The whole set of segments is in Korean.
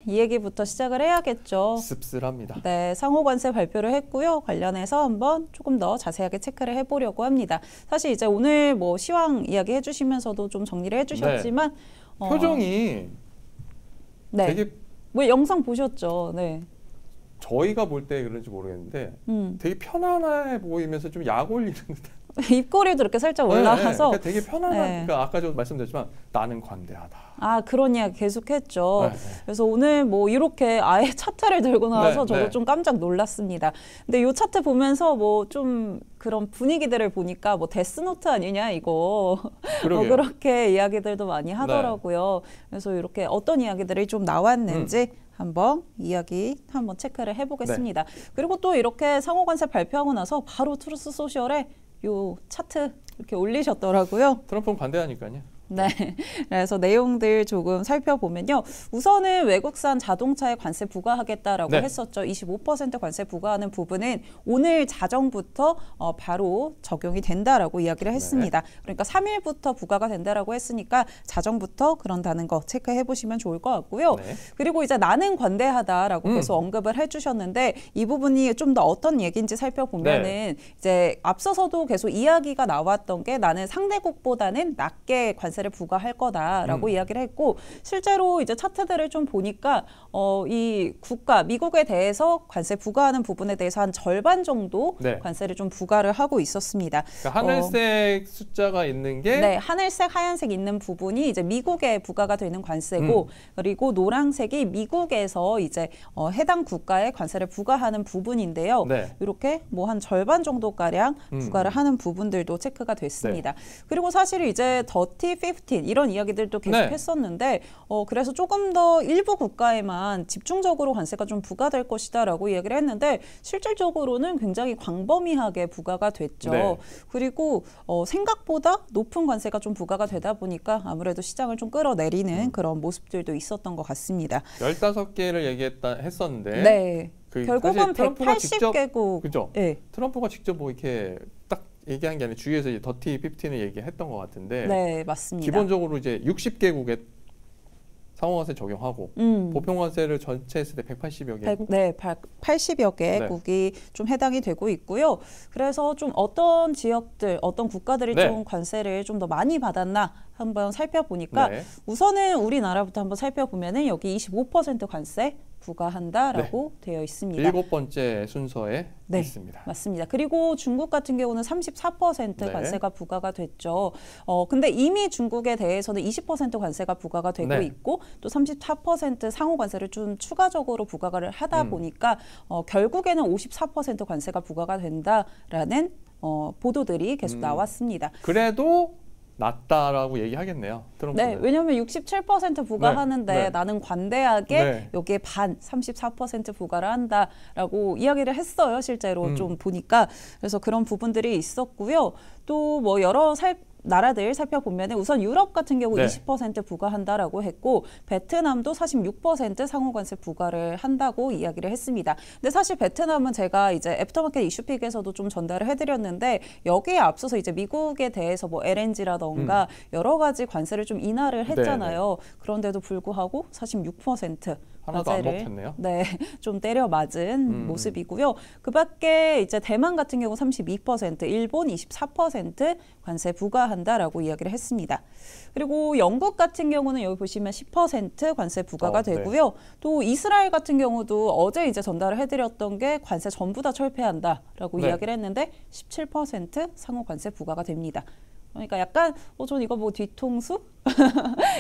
이 얘기부터 시작을 해야겠죠. 씁쓸합니다. 네, 상호관세 발표를 했고요. 관련해서 한번 조금 더 자세하게 체크를 해보려고 합니다. 사실 이제 오늘 뭐 시황 이야기 해주시면서도 좀 정리를 해주셨지만 네. 표정이 네. 되게 뭐 영상 보셨죠? 네. 저희가 볼 때 그런지 모르겠는데 되게 편안해 보이면서 좀 약 올리는 듯한. 입꼬리도 이렇게 살짝 올라가서 네, 그러니까 되게 편안한. 네. 그러니까 아까도 말씀드렸지만 나는 관대하다. 아, 그런 이야기 계속했죠. 네, 네. 그래서 오늘 뭐 이렇게 아예 차트를 들고 나와서 네, 저도 네. 좀 깜짝 놀랐습니다. 근데 이 차트 보면서 뭐 좀 그런 분위기들을 보니까 뭐 데스노트 아니냐 이거 뭐 그렇게 이야기들도 많이 하더라고요. 네. 그래서 이렇게 어떤 이야기들이 좀 나왔는지 한번 이야기 한번 체크를 해보겠습니다. 네. 그리고 또 이렇게 상호관세 발표하고 나서 바로 트루스 소셜에 요 차트 이렇게 올리셨더라고요. 트럼프는 관대하니까요. 네, 그래서 내용들 조금 살펴보면요. 우선은 외국산 자동차에 관세 부과하겠다라고 네. 했었죠. 25% 관세 부과하는 부분은 오늘 자정부터 바로 적용이 된다라고 이야기를 했습니다. 네. 그러니까 3일부터 부과가 된다라고 했으니까 자정부터 그런다는 거 체크해 보시면 좋을 것 같고요. 네. 그리고 이제 나는 관대하다라고 계속 언급을 해주셨는데 이 부분이 좀 더 어떤 얘기인지 살펴보면은 네. 이제 앞서서도 계속 이야기가 나왔던 게 나는 상대국보다는 낮게 관세를 부과할 거다라고 이야기를 했고 실제로 이제 차트들을 좀 보니까 이 국가 미국에 대해서 관세 부과하는 부분에 대해서 한 절반 정도 네. 관세를 좀 부과를 하고 있었습니다. 그러니까 하늘색 숫자가 있는 게 네, 하늘색, 하얀색 있는 부분이 이제 미국에 부과가 되는 관세고 그리고 노란색이 미국에서 이제 해당 국가에 관세를 부과하는 부분인데요. 네. 이렇게 뭐 한 절반 정도 가량 부과를 하는 부분들도 체크가 됐습니다. 네. 그리고 사실 이제 더티 15 이런 이야기들도 계속 네. 했었는데 그래서 조금 더 일부 국가에만 집중적으로 관세가 좀 부과될 것이다라고 이야기를 했는데 실질적으로는 굉장히 광범위하게 부과가 됐죠. 네. 그리고 생각보다 높은 관세가 좀 부과가 되다 보니까 아무래도 시장을 좀 끌어내리는 그런 모습들도 있었던 것 같습니다. 15개를 했었는데 네. 결국은 180개국. 그죠? 네. 트럼프가 직접 뭐 이렇게 딱 얘기한 게 아니라 주위에서 이제 더티 15을 얘기했던 것 같은데. 네, 맞습니다. 기본적으로 이제 60개국에 상호관세 적용하고 보편관세를 전체 했을 때 180여 개. 네, 80여 개국이 네. 좀 해당이 되고 있고요. 그래서 좀 어떤 지역들, 어떤 국가들이 네. 좀 관세를 좀 더 많이 받았나 한번 살펴보니까 네. 우선은 우리나라부터 한번 살펴보면은 여기 25% 관세 부과한다라고 네. 되어 있습니다. 7번째 순서에 네, 있습니다. 맞습니다. 그리고 중국 같은 경우는 34% 네. 관세가 부과가 됐죠. 근데 이미 중국에 대해서는 20% 관세가 부과가 되고 네. 있고 또 34% 상호 관세를 좀 추가적으로 부과를 하다 보니까 결국에는 54% 관세가 부과가 된다라는 보도들이 계속 나왔습니다. 그래도 낮다라고 얘기하겠네요. 트럼프는. 네, 왜냐하면 67% 부과하는데 네. 나는 관대하게 네. 여기에 반 34% 부과를 한다라고 이야기를 했어요. 실제로 좀 보니까. 그래서 그런 부분들이 있었고요. 또 뭐 여러 나라들 살펴보면 우선 유럽 같은 경우 네. 20% 부과한다라고 했고 베트남도 46% 상호관세 부과를 한다고 이야기를 했습니다. 근데 사실 베트남은 제가 이제 애프터마켓 이슈픽에서도 좀 전달을 해드렸는데 여기에 앞서서 이제 미국에 대해서 뭐 LNG라던가 여러 가지 관세를 좀 인하를 했잖아요. 네네. 그런데도 불구하고 46% 하나도 안 먹혔네요. 네, 좀 때려 맞은 모습이고요. 그밖에 이제 대만 같은 경우 32%, 일본 24% 관세 부과한다라고 이야기를 했습니다. 그리고 영국 같은 경우는 여기 보시면 10% 관세 부과가 되고요. 네. 또 이스라엘 같은 경우도 어제 이제 전달을 해드렸던 게 관세 전부 다 철폐한다라고 네. 이야기를 했는데 17% 상호 관세 부과가 됩니다. 그러니까 약간 전 이거 뭐 뒤통수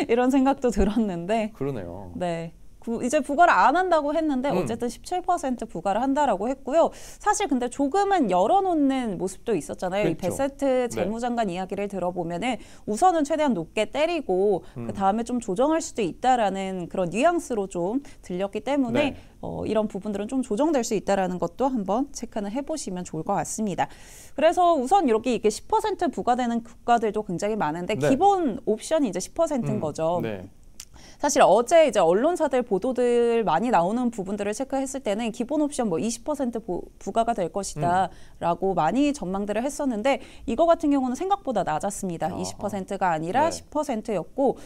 이런 생각도 들었는데. 그러네요. 네. 이제 부과를 안 한다고 했는데 어쨌든 17% 부과를 한다라고 했고요. 사실 근데 조금은 열어놓는 모습도 있었잖아요. 그렇죠. 이 베세트 재무장관 네. 이야기를 들어보면은 우선은 최대한 높게 때리고 그 다음에 좀 조정할 수도 있다라는 그런 뉘앙스로 좀 들렸기 때문에 네. 이런 부분들은 좀 조정될 수 있다라는 것도 한번 체크는 해보시면 좋을 것 같습니다. 그래서 우선 이렇게 10% 부과되는 국가들도 굉장히 많은데 네. 기본 옵션이 이제 10%인 거죠. 네. 사실 어제 이제 언론사들 보도들 많이 나오는 부분들을 체크했을 때는 기본 옵션 뭐 20% 부과가 될 것이다라고 많이 전망들을 했었는데 이거 같은 경우는 생각보다 낮았습니다. 20%가 아니라 네. 10%였고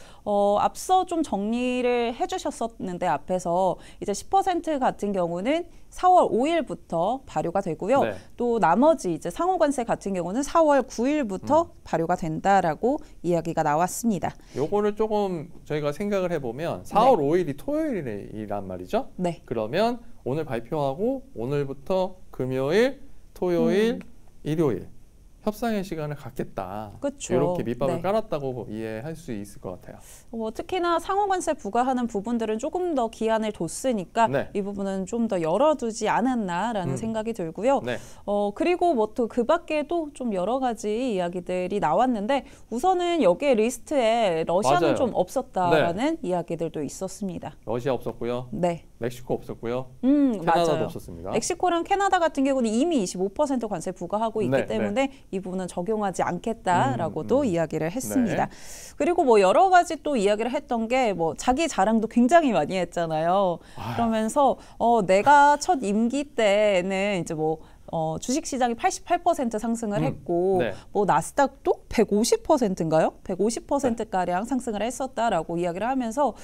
앞서 좀 정리를 해주셨었는데 앞에서 이제 10% 같은 경우는 4월 5일부터 발효가 되고요. 네. 또 나머지 이제 상호관세 같은 경우는 4월 9일부터 발효가 된다라고 이야기가 나왔습니다. 요거를 조금 저희가 생각을 해보면 4월 5일이 토요일이란 말이죠. 네. 그러면 오늘 발표하고 오늘부터 금요일, 토요일, 일요일 협상의 시간을 갖겠다. 그쵸. 이렇게 밑밥을 네. 깔았다고 이해할 수 있을 것 같아요. 특히나 상호관세 부과하는 부분들은 조금 더 기한을 뒀으니까 네. 이 부분은 좀 더 열어두지 않았나라는 생각이 들고요. 네. 그리고 뭐 또 그 밖에도 좀 여러 가지 이야기들이 나왔는데 우선은 여기에 리스트에 러시아는 맞아요. 좀 없었다라는 이야기들도 있었습니다. 러시아 없었고요. 네. 멕시코 없었고요. 캐나다도 맞아요. 없었습니다. 멕시코랑 캐나다 같은 경우는 이미 25% 관세 부과하고 있기 네, 때문에 이 부분은 적용하지 않겠다라고도 이야기를 했습니다. 네. 그리고 뭐 여러 가지 또 이야기를 했던 게 뭐 자기 자랑도 굉장히 많이 했잖아요. 그러면서 내가 첫 임기 때는 이제 뭐 주식시장이 88% 상승을 했고 네. 뭐 나스닥도 150%인가요? 150%가량 상승을 했었다라고 이야기를 하면서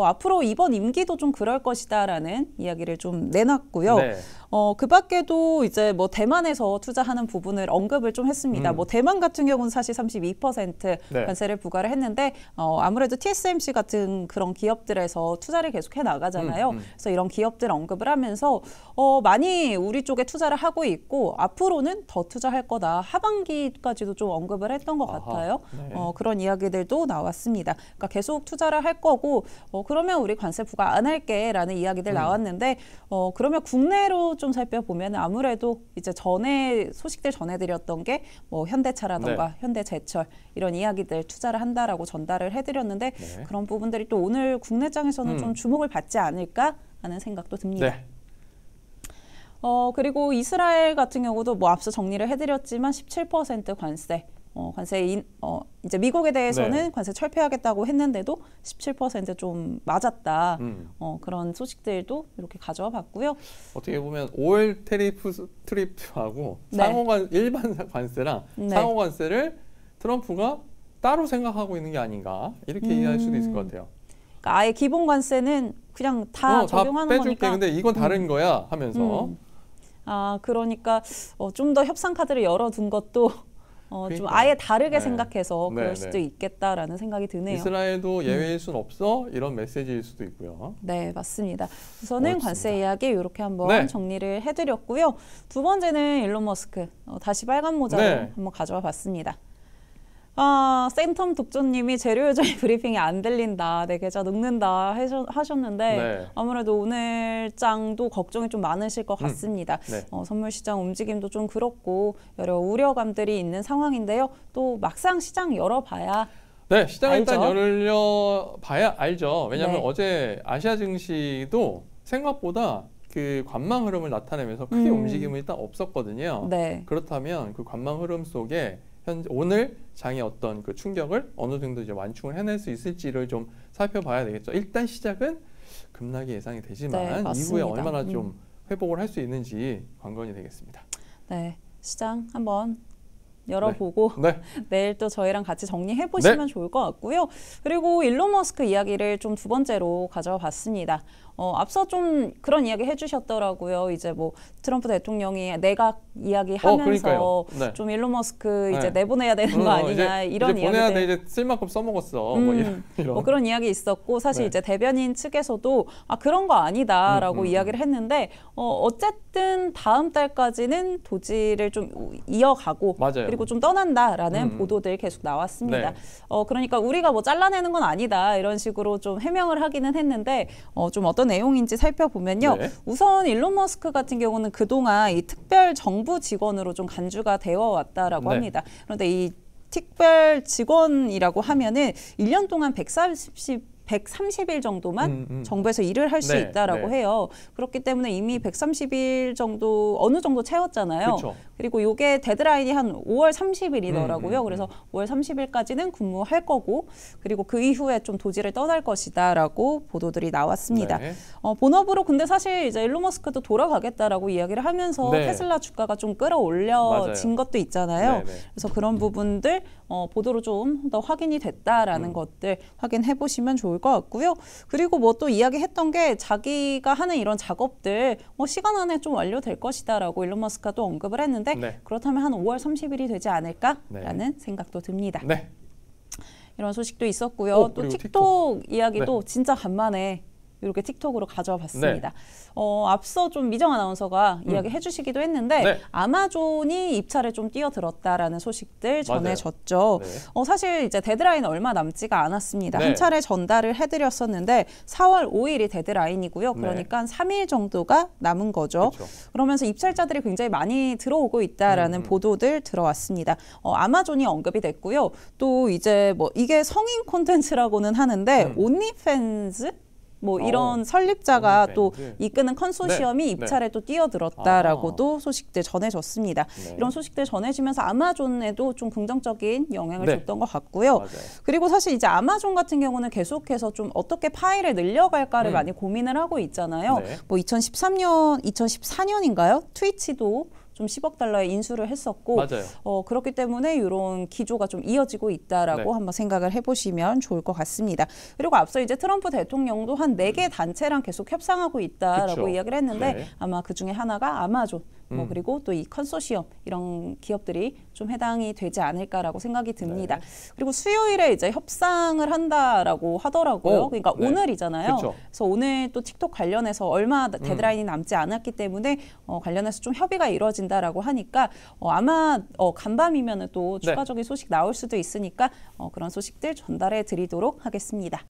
앞으로 이번 임기도 좀 그럴 것이다라는 이야기를 좀 내놨고요. 네. 그 밖에도 이제 뭐 대만에서 투자하는 부분을 언급을 좀 했습니다. 뭐 대만 같은 경우는 사실 32% 네. 관세를 부과를 했는데 아무래도 TSMC 같은 그런 기업들에서 투자를 계속해 나가잖아요. 그래서 이런 기업들 언급을 하면서 많이 우리 쪽에 투자를 하고 있고 앞으로는 더 투자할 거다. 하반기까지도 좀 언급을 했던 것 같아요. 네. 그런 이야기들도 나왔습니다. 그러니까 계속 투자를 할 거고 그러면 우리 관세 부과 안 할게라는 이야기들 나왔는데 그러면 국내로 좀 살펴보면 아무래도 이제 전에 소식들 전해드렸던 게 뭐 현대차라던가 네. 현대제철 이런 이야기들 투자를 한다라고 전달을 해드렸는데 네. 그런 부분들이 또 오늘 국내장에서는 좀 주목을 받지 않을까 하는 생각도 듭니다. 네. 그리고 이스라엘 같은 경우도 뭐 앞서 정리를 해드렸지만 17% 관세. 이제 미국에 대해서는 네. 관세 철폐하겠다고 했는데도 17% 좀 맞았다. 그런 소식들도 이렇게 가져와 봤고요. 어떻게 보면 5월 트리프하고 네. 일반 관세랑 네. 상호 관세를 트럼프가 따로 생각하고 있는 게 아닌가 이렇게 이해할 수도 있을 것 같아요. 그러니까 아예 기본 관세는 그냥 다 적용하는 다 빼줄게. 거니까. 근데 이건 다른 거야 하면서. 그러니까 좀 더 협상 카드를 열어둔 것도 좀 그러니까. 아예 다르게 네. 생각해서 네, 그럴 네. 수도 있겠다라는 생각이 드네요. 이스라엘도 예외일 순 없어 이런 메시지일 수도 있고요. 네, 맞습니다. 우선은 어렵습니다. 관세 이야기 이렇게 한번 네. 정리를 해드렸고요. 두 번째는 일론 머스크 다시 빨간 모자로 네. 한번 가져와 봤습니다. 센텀 독조님이 재료 요정의 브리핑이 안 들린다, 내 계좌 늙는다 하셨는데 네. 아무래도 오늘 장도 걱정이 좀 많으실 것 같습니다. 네. 선물 시장 움직임도 좀 그렇고 여러 우려감들이 있는 상황인데요. 또 막상 시장 열어봐야 네, 시장을 일단 알죠? 열려봐야 알죠. 왜냐하면 네. 어제 아시아 증시도 생각보다 그 관망 흐름을 나타내면서 크게 움직임은 일단 없었거든요. 네. 그렇다면 그 관망 흐름 속에 오늘 장의 어떤 그 충격을 어느 정도 이제 완충을 해낼 수 있을지를 좀 살펴봐야 되겠죠. 일단 시작은 급락이 예상이 네, 되지만 이후에 맞습니다. 얼마나 좀 회복을 할 수 있는지 관건이 되겠습니다. 네, 시장 한번 열어보고 네. 내일 또 저희랑 같이 정리해 보시면 좋을 것 같고요. 그리고 일론 머스크 이야기를 좀 두 번째로 가져와 봤습니다. 앞서 좀 그런 이야기 해주셨더라고요. 이제 뭐 트럼프 대통령이 내각 이야기하면서 그러니까요. 네. 좀 일론 머스크 이제 네. 내보내야 되는 거 아니냐 이런 이제 보내야 돼, 이야기들. 이제 쓸 만큼 써먹었어. 뭐 이런. 뭐 그런 이야기 있었고 사실 네. 이제 대변인 측에서도 그런 거 아니다라고 이야기를 했는데 어쨌든 다음 달까지는 도지를 좀 이어가고 맞아요. 그리고 좀 떠난다라는 보도들 계속 나왔습니다. 네. 그러니까 우리가 뭐 잘라내는 건 아니다 이런 식으로 좀 해명을 하기는 했는데 좀 어떤 내용인지 살펴보면요. 네. 우선 일론 머스크 같은 경우는 그동안 이 특별 정부 직원으로 좀 간주가 되어 왔다라고 네. 합니다. 그런데 이 특별 직원이라고 하면은 1년 동안 140 130일 정도만 정부에서 일을 할 수 네, 있다라고 네. 해요. 그렇기 때문에 이미 130일 정도 어느 정도 채웠잖아요. 그쵸. 그리고 요게 데드라인이 한 5월 30일이더라고요. 그래서 5월 30일까지는 근무할 거고 그리고 그 이후에 좀 도지를 떠날 것이다라고 보도들이 나왔습니다. 네. 본업으로 근데 사실 이제 일론 머스크도 돌아가겠다라고 이야기를 하면서 네. 테슬라 주가가 좀 끌어올려진 맞아요. 것도 있잖아요. 네, 네. 그래서 그런 부분들 보도로 좀 더 확인이 됐다라는 것들 확인해 보시면 좋을 것 같고요. 그리고 뭐 또 이야기했던 게 자기가 하는 이런 작업들 시간 안에 좀 완료될 것이다라고 일론 머스크가 또 언급을 했는데 네. 그렇다면 한 5월 30일이 되지 않을까라는 생각도 듭니다. 네. 이런 소식도 있었고요. 또 그리고 틱톡 이야기도 진짜 간만에 이렇게 틱톡으로 가져와 봤습니다. 앞서 좀 미정 아나운서가 이야기해 주시기도 했는데 네. 아마존이 입찰에 좀 뛰어들었다라는 소식들 전해졌죠. 네. 사실 이제 데드라인 얼마 남지가 않았습니다. 네. 한 차례 전달을 해드렸었는데 4월 5일이 데드라인이고요. 그러니까 한 3일 정도가 남은 거죠. 그쵸. 그러면서 입찰자들이 굉장히 많이 들어오고 있다라는 보도들 들어왔습니다. 아마존이 언급이 됐고요. 또 이제 뭐 이게 성인 콘텐츠라고는 하는데 온리팬스 뭐 이런 설립자가 또 이끄는 컨소시엄이 입찰에 또 뛰어들었다라고도 소식들 전해졌습니다. 이런 소식들 전해지면서 아마존에도 좀 긍정적인 영향을 줬던 것 같고요. 맞아요. 그리고 사실 이제 아마존 같은 경우는 계속해서 좀 어떻게 파일을 늘려갈까를 많이 고민을 하고 있잖아요. 뭐 2014년인가요? 트위치도 좀 10억 달러의 인수를 했었고 맞아요. 그렇기 때문에 이런 기조가 좀 이어지고 있다라고 한번 생각을 해보시면 좋을 것 같습니다. 그리고 앞서 이제 트럼프 대통령도 한 4개 단체랑 계속 협상하고 있다라고 그쵸. 이야기를 했는데 네. 아마 그 중에 하나가 아마존 뭐 그리고 또 이 컨소시엄 이런 기업들이 좀 해당이 되지 않을까라고 생각이 듭니다. 그리고 수요일에 이제 협상을 한다라고 하더라고요. 그러니까 오늘이잖아요. 그쵸. 그래서 오늘 또 틱톡 관련해서 얼마 데드라인이 남지 않았기 때문에 관련해서 좀 협의가 이루어진다라고 하니까 아마 간밤이면 또 추가적인 소식 나올 수도 있으니까 그런 소식들 전달해 드리도록 하겠습니다.